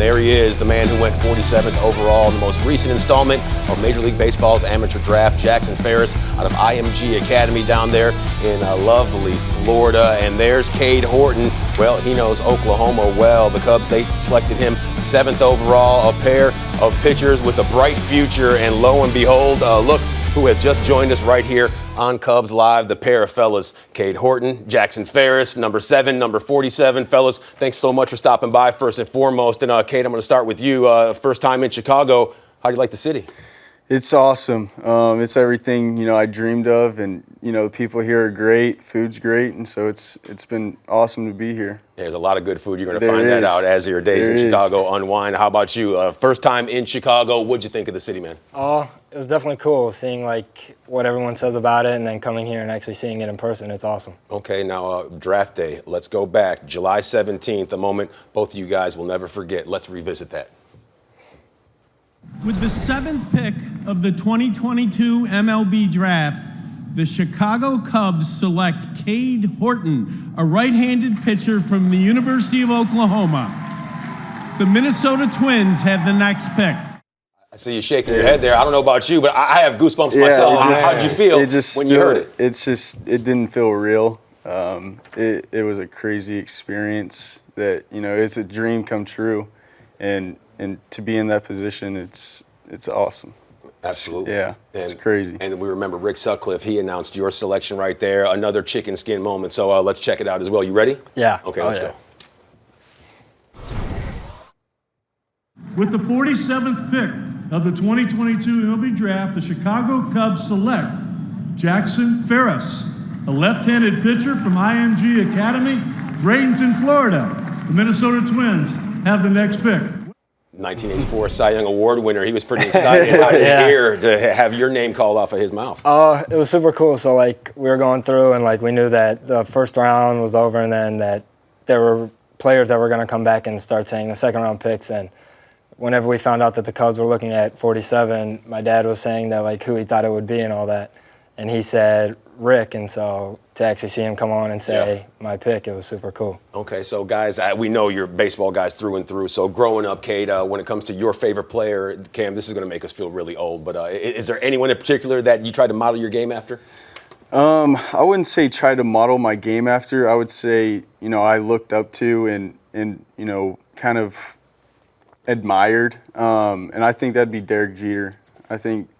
There he is, the man who went 47th overall in the most recent installment of Major League Baseball's amateur draft, Jackson Ferris out of IMG Academy down there in lovely Florida. And there's Cade Horton. Well, he knows Oklahoma well. The Cubs, they selected him 7th overall, a pair of pitchers with a bright future. And lo and behold, look who has just joined us right here on Cubs Live, the pair of fellas, Cade Horton, Jackson Ferris, number 7, number 47. Fellas, thanks so much for stopping by first and foremost. And Cade, I'm going to start with you. First time in Chicago. How do you like the city? It's awesome. It's everything, I dreamed of, and, the people here are great, food's great, and so it's been awesome to be here. There's a lot of good food. You're going to find that out as your days in Chicago unwind. How about you? First time in Chicago, what'd you think of the city, man? It was definitely cool seeing what everyone says about it and then coming here and actually seeing it in person. It's awesome. Okay, now draft day. Let's go back. July 17th, a moment both of you guys will never forget. Let's revisit that. With the 7th pick of the 2022 MLB Draft, the Chicago Cubs select Cade Horton, a right-handed pitcher from the University of Oklahoma. The Minnesota Twins have the next pick. I see you shaking your head there. I don't know about you, but I have goosebumps myself. How'd you feel when you heard it? It didn't feel real. It was a crazy experience that, it's a dream come true. And to be in that position, it's awesome. Absolutely. It's crazy. And we remember Rick Sutcliffe, he announced your selection right there. Another chicken skin moment. So let's check it out as well. You ready? Yeah. Okay, let's go. With the 47th pick of the 2022 MLB Draft, the Chicago Cubs select Jackson Ferris, a left-handed pitcher from IMG Academy, Bradenton, Florida. The Minnesota Twins have the next pick. 1984 Cy Young Award winner. He was pretty excited out here to have your name called off of his mouth. It was super cool. So, we were going through and, we knew that the first round was over and then that there were players that were going to come back and start saying the second-round picks. And whenever we found out that the Cubs were looking at 47, my dad was saying that, who he thought it would be and all that. And he said Rick, and so to actually see him come on and say my pick, it was super cool. Okay, so guys, we know you're baseball guys through and through. So growing up, Cade, when it comes to your favorite player, Cam, this is going to make us feel really old, but is there anyone in particular that you tried to model your game after? I wouldn't say try to model my game after. I would say, I looked up to and kind of admired. And I think that'd be Derek Jeter. I think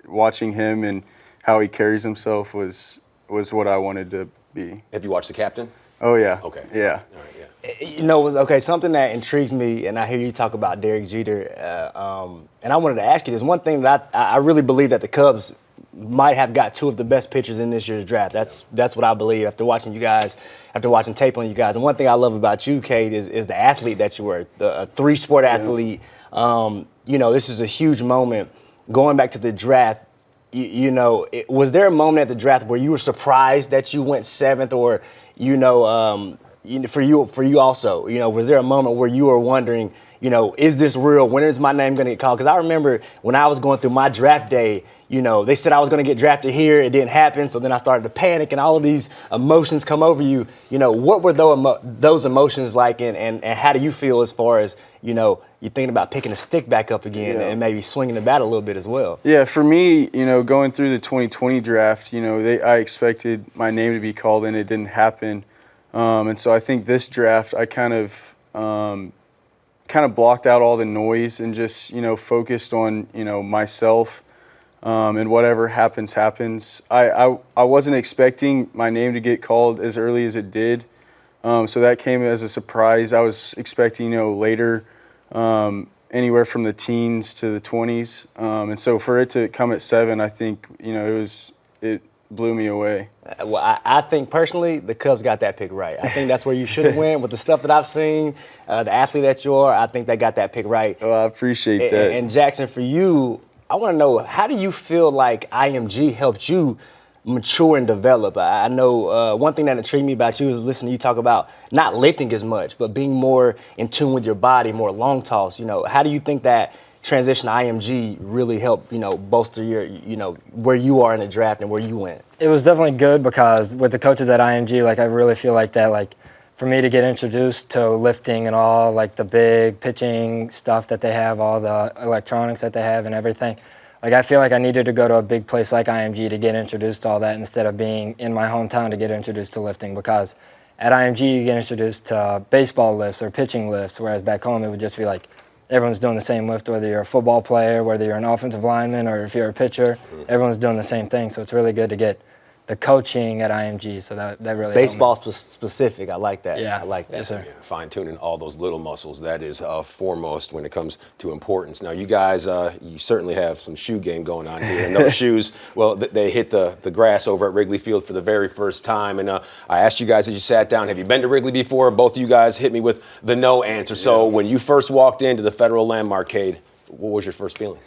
watching him and how he carries himself was what I wanted to be. Have you watched The Captain? Oh, yeah. Okay. Yeah. All right, okay, something that intrigues me, and I hear you talk about Derek Jeter, and I wanted to ask you this. One thing that I really believe that the Cubs might have got 2 of the best pitchers in this year's draft. That's what I believe after watching you guys, after watching tape on you guys. And one thing I love about you, Cade, is the athlete that you were, a 3-sport athlete. This is a huge moment. Going back to the draft, was there a moment at the draft where you were surprised that you went 7th, or for you also, was there a moment where you were wondering, is this real? When is my name going to get called? Because I remember when I was going through my draft day, they said I was going to get drafted here. It didn't happen. So then I started to panic and all of these emotions come over you. What were those emotions like, and how do you feel as far as, you're thinking about picking a stick back up again and maybe swinging the bat a little bit as well? Yeah, for me, going through the 2020 draft, I expected my name to be called and it didn't happen. And so I think this draft, I kind of blocked out all the noise and just, focused on, myself. And whatever happens. I wasn't expecting my name to get called as early as it did. So that came as a surprise. I was expecting, later, anywhere from the teens to the 20s. And so for it to come at 7, I think, it blew me away. Well, I think personally the Cubs got that pick right. I think that's where you should have went with the stuff that I've seen, the athlete that you are. I think they got that pick right. Oh, I appreciate that. And Jackson, for you, I want to know, how do you feel like IMG helped you mature and develop? I know one thing that intrigued me about you is listening to you talk about not lifting as much, but being more in tune with your body, more long toss. How do you think that transition to IMG really helped, bolster your, where you are in the draft and where you went? It was definitely good because with the coaches at IMG, I really feel like that, for me to get introduced to lifting and all, like the big pitching stuff that they have, all the electronics that they have and everything. Like, I feel like I needed to go to a big place like IMG to get introduced to all that instead of being in my hometown to get introduced to lifting, because at IMG you get introduced to baseball lifts or pitching lifts, whereas back home it would just be like everyone's doing the same lift, whether you're a football player, whether you're an offensive lineman, or if you're a pitcher, everyone's doing the same thing. So it's really good to get the coaching at IMG, so that really Baseball specific, I like that. Yeah, I like that. Yes, sir. Yeah, fine-tuning all those little muscles, that is foremost when it comes to importance. Now, you guys, you certainly have some shoe game going on here. And those shoes, well, they hit the grass over at Wrigley Field for the very first time. And I asked you guys as you sat down, have you been to Wrigley before? Both of you guys hit me with the no answer. So when you first walked into the Federal Landmark, Cade, what was your first feeling?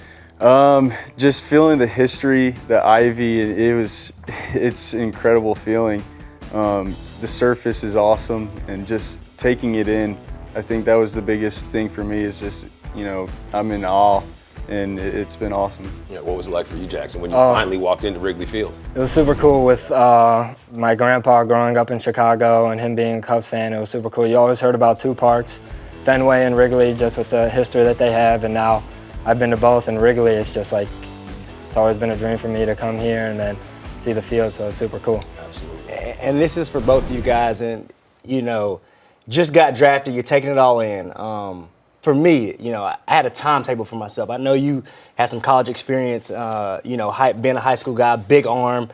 Just feeling the history, the ivy, it's an incredible feeling. The surface is awesome, and just taking it in, I think that was the biggest thing for me, is just, I'm in awe, and it's been awesome. Yeah, what was it like for you, Jackson, when you finally walked into Wrigley Field? It was super cool with my grandpa growing up in Chicago and him being a Cubs fan. It was super cool. You always heard about two parks, Fenway and Wrigley, just with the history that they have, and now I've been to both, and Wrigley, it's just like, it's always been a dream for me to come here and then see the field, so it's super cool. Absolutely. And this is for both of you guys, and, just got drafted, you're taking it all in. For me, I had a timetable for myself. I know you had some college experience, being a high school guy, big arm.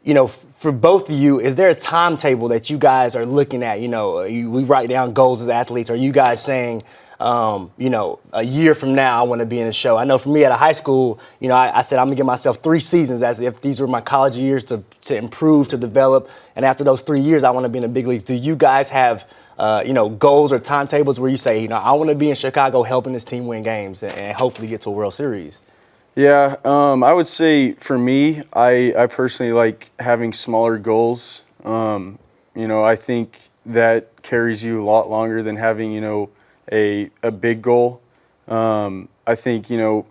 For both of you, is there a timetable that you guys are looking at? We write down goals as athletes. Are you guys saying, a year from now I want to be in a show? I know for me at a high school, I said I'm going to give myself 3 seasons as if these were my college years to improve, to develop. And after those 3 years, I want to be in the big leagues. Do you guys have, goals or timetables where you say, I want to be in Chicago helping this team win games and hopefully get to a World Series? Yeah, I would say for me, I personally like having smaller goals. I think that carries you a lot longer than having, a big goal. I think, you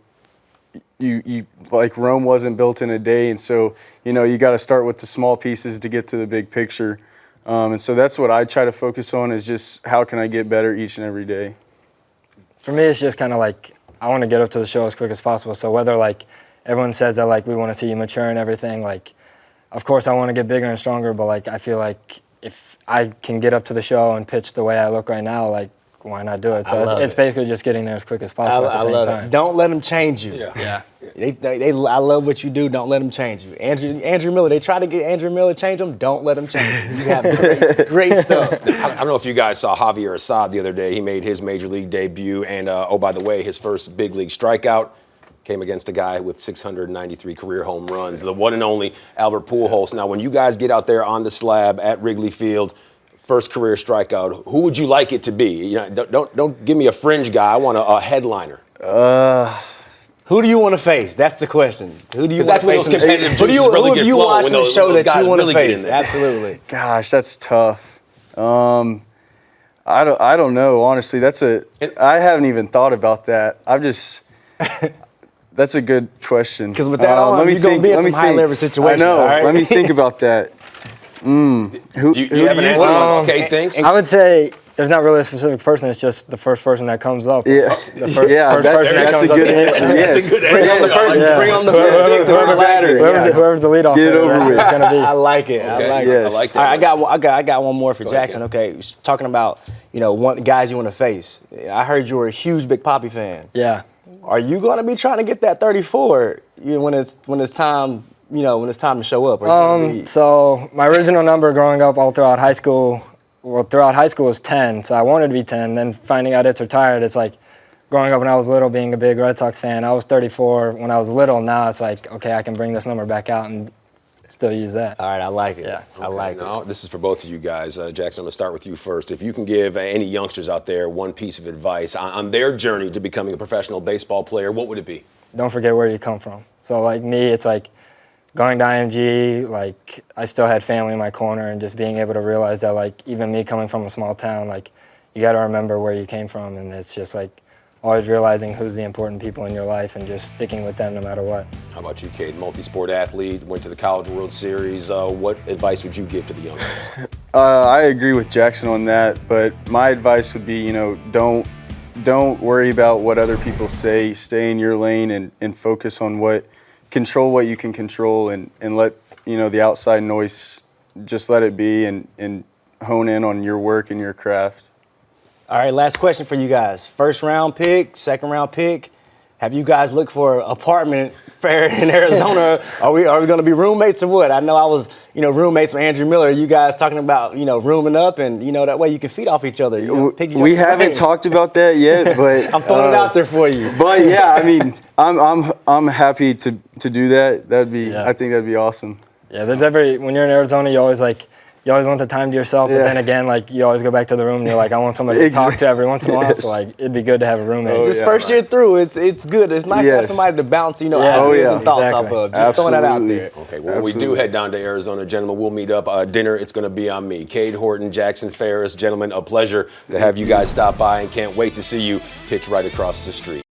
like Rome wasn't built in a day, and so, you got to start with the small pieces to get to the big picture. And so that's what I try to focus on, is just how can I get better each and every day. For me, it's just kind of like, I want to get up to the show as quick as possible. So whether like everyone says that like we want to see you mature and everything, like of course I want to get bigger and stronger, but like I feel like if I can get up to the show and pitch the way I look right now, like why not do it? So it's basically just getting there as quick as possible at the same time. Don't let them change you. Yeah. I love what you do. Don't let them change you. Andrew Miller, they try to get Andrew Miller to change them. Don't let them change you. You have great stuff. I don't know if you guys saw Javier Assad the other day. He made his major league debut, and by the way, his first big league strikeout came against a guy with 693 career home runs, the one and only Albert Pujols. Now, when you guys get out there on the slab at Wrigley Field, first career strikeout, who would you like it to be? Don't give me a fringe guy. I want a headliner. Who do you want to face? That's the question. Who do you want that's to when face? those competitive Who juices really get flowing, watching the show that you want to face? There. Absolutely. Gosh, that's tough. I don't know, honestly. I haven't even thought about that. That's a good question. Because with that arm, you're going to be in some high-leverage situation. I know. Right? Let me think about that. Do you have an answer on what Cade thinks? I would say there's not really a specific person. It's just the first person that comes up. Yeah, The first person that that's comes a good up. answer. That's a good answer. Bring on the first. Yeah. Bring on the first batter. Whoever's the leadoff Get it hitter, over that's with. what it's gonna be. I like it. I like it. Yes. I like that. All right, I got one more for Jackson. Okay, talking about guys you want to face. I heard you were a huge Big Papi fan. Yeah. Are you going to be trying to get that 34 when it's time? When it's time to show up. So my original number growing up all throughout high school, was 10. So I wanted to be 10. Then finding out it's retired, it's like growing up when I was little, being a big Red Sox fan, I was 34 when I was little. Now it's like, okay, I can bring this number back out and still use that. All right, I like it. Yeah. I like it. Now, this is for both of you guys. Jackson, I'm going to start with you first. If you can give any youngsters out there one piece of advice on their journey to becoming a professional baseball player, what would it be? Don't forget where you come from. So like me, it's like going to IMG, like I still had family in my corner, and just being able to realize that like even me coming from a small town, like you got to remember where you came from, and it's just like always realizing who's the important people in your life and just sticking with them no matter what. How about you, Cade? Multi-sport athlete, went to the College World Series. What advice would you give to the young? I agree with Jackson on that, but my advice would be, don't worry about what other people say. Stay in your lane and focus on control what you can control, and let the outside noise, just let it be, and hone in on your work and your craft. All right, last question for you guys. First round pick, second round pick. Have you guys looked for an apartment fair in Arizona? Are we going to be roommates or what? I know I was, roommates with Andrew Miller. You guys talking about, rooming up, and that way you can feed off each other. We haven't talked about that yet, but I'm throwing it out there for you. But yeah, I mean, I'm happy to do that. I think that'd be awesome. Yeah, when you're in Arizona, you always want the time to yourself, but then again, you always go back to the room and you're like, I want somebody to talk to every once in a while. So it'd be good to have a roommate. Just first year through, it's good. It's nice to have somebody to bounce, ideas and thoughts off of. Just throwing that out there. Okay, well, when we do head down to Arizona, gentlemen, we'll meet up. Dinner, it's going to be on me. Cade, Horton, Jackson, Ferris, gentlemen, a pleasure to have you guys stop by, and can't wait to see you pitch right across the street.